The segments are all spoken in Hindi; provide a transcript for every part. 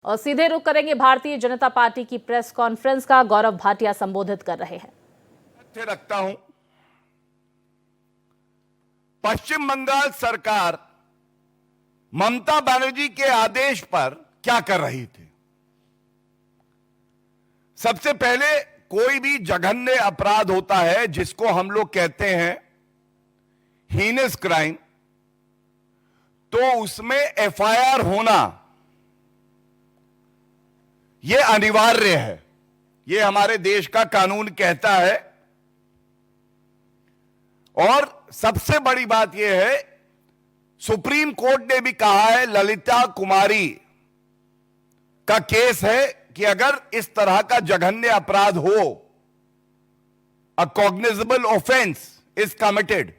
और सीधे रुख करेंगे भारतीय जनता पार्टी की प्रेस कॉन्फ्रेंस का। गौरव भाटिया संबोधित कर रहे हैं। तथ्य रखता हूं, पश्चिम बंगाल सरकार ममता बनर्जी के आदेश पर क्या कर रही थी। सबसे पहले कोई भी जघन्य अपराध होता है जिसको हम लोग कहते हैं हीनस क्राइम, तो उसमें एफआईआर होना यह अनिवार्य है। यह हमारे देश का कानून कहता है। और सबसे बड़ी बात यह है, सुप्रीम कोर्ट ने भी कहा है, ललिता कुमारी का केस है कि अगर इस तरह का जघन्य अपराध हो, a cognizable offence is committed,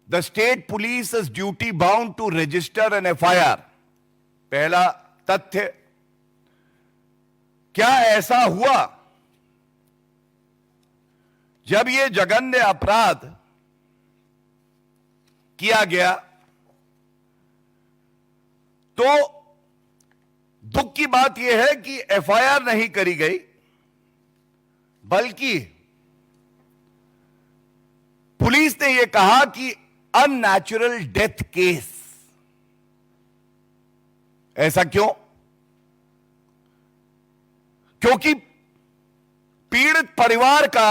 the state police is duty bound to register an FIR. पहला तथ्य, क्या ऐसा हुआ जब यह जघन्य अपराध किया गया तो दुख की बात यह है कि एफआईआर नहीं करी गई, बल्कि पुलिस ने यह कहा कि अननेचुरल डेथ केस। ऐसा क्यों? क्योंकि पीड़ित परिवार का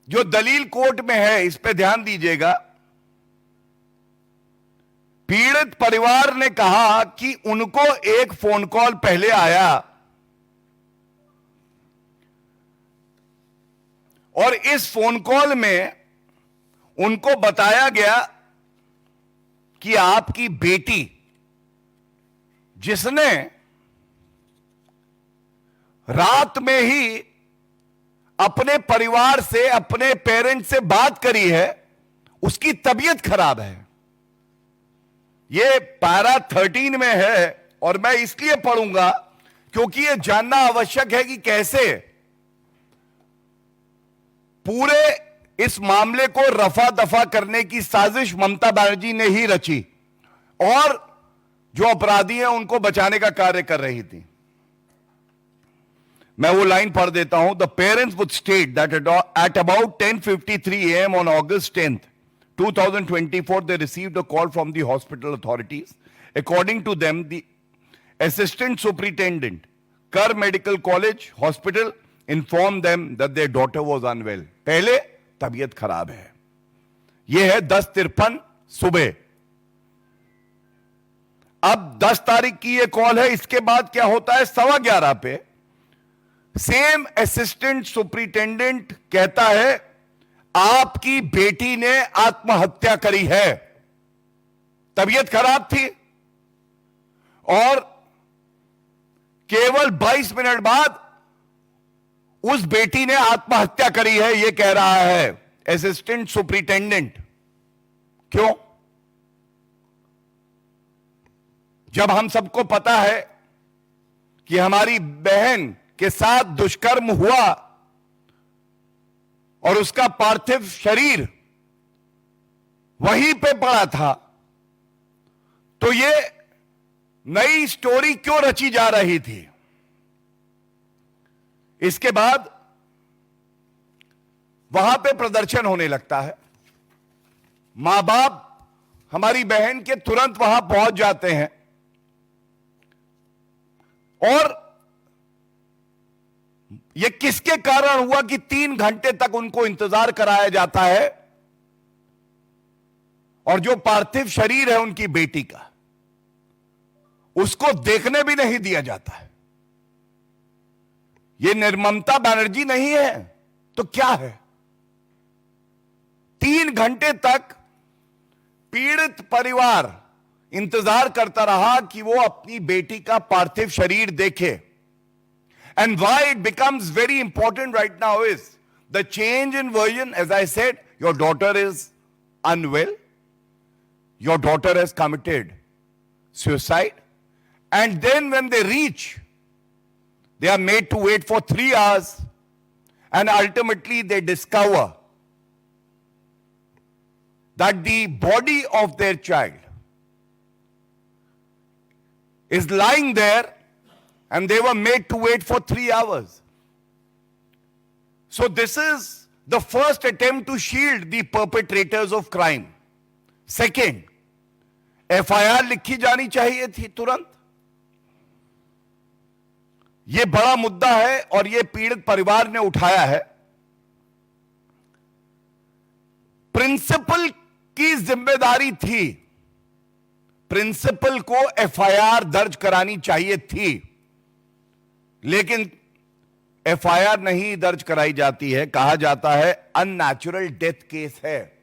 जो दलील कोर्ट में है, इस पे ध्यान दीजिएगा। पीड़ित परिवार ने कहा कि उनको एक फोन कॉल पहले आया और इस फोन कॉल में उनको बताया गया कि आपकी बेटी, जिसने रात में ही अपने परिवार से, अपने पेरेंट्स से बात करी है, उसकी तबीयत खराब है। यह पैरा 13 में है और मैं इसलिए पढ़ूंगा क्योंकि यह जानना आवश्यक है कि कैसे पूरे इस मामले को रफा दफा करने की साजिश ममता बनर्जी ने ही रची और जो अपराधी हैं उनको बचाने का कार्य कर रही थी। मैं वो लाइन पढ़ देता हूं। The parents would state that at about 10:53 AM on August 10th, 2024, they received a call from the hospital authorities. According to them, the assistant superintendent, Kar Medical College Hospital, informed them that their daughter was unwell. पहले तबीयत खराब है। यह है 10:53 सुबह। अब 10 तारीख की यह कॉल है। इसके बाद क्या होता है, 11:15 पे सेम असिस्टेंट सुपरिटेंडेंट कहता है, आपकी बेटी ने आत्महत्या करी है। तबीयत खराब थी और केवल 22 मिनट बाद उस बेटी ने आत्महत्या करी है, यह कह रहा है असिस्टेंट सुपरिटेंडेंट। क्यों? जब हम सबको पता है कि हमारी बहन के साथ दुष्कर्म हुआ और उसका पार्थिव शरीर वहीं पे पड़ा था, तो ये नई स्टोरी क्यों रची जा रही थी? इसके बाद वहां पे प्रदर्शन होने लगता है। मां बाप हमारी बहन के तुरंत वहां पहुंच जाते हैं और यह किसके कारण हुआ कि 3 घंटे तक उनको इंतजार कराया जाता है और जो पार्थिव शरीर है उनकी बेटी का, उसको देखने भी नहीं दिया जाता है। यह निर्ममता बनर्जी नहीं है तो क्या है? 3 घंटे तक पीड़ित परिवार इंतजार करता रहा कि वो अपनी बेटी का पार्थिव शरीर देखे। And why it becomes very important right now is the change in version. As I said, your daughter is unwell. Your daughter has committed suicide. And then when they reach, they are made to wait for 3 hours. And ultimately they discover that the body of their child is lying there and they were made to wait for 3 hours. So this is the first attempt to shield the perpetrators of crime. Second, FIR लिखी जानी चाहिए थी तुरंत. यह बड़ा मुद्दा है और यह पीड़ित परिवार ने उठाया है. प्रिंसिपल की जिम्मेदारी थी, प्रिंसिपल को FIR दर्ज करानी चाहिए थी, लेकिन FIR नहीं दर्ज कराई जाती है. कहा जाता है अननेचुरल डेथ केस है.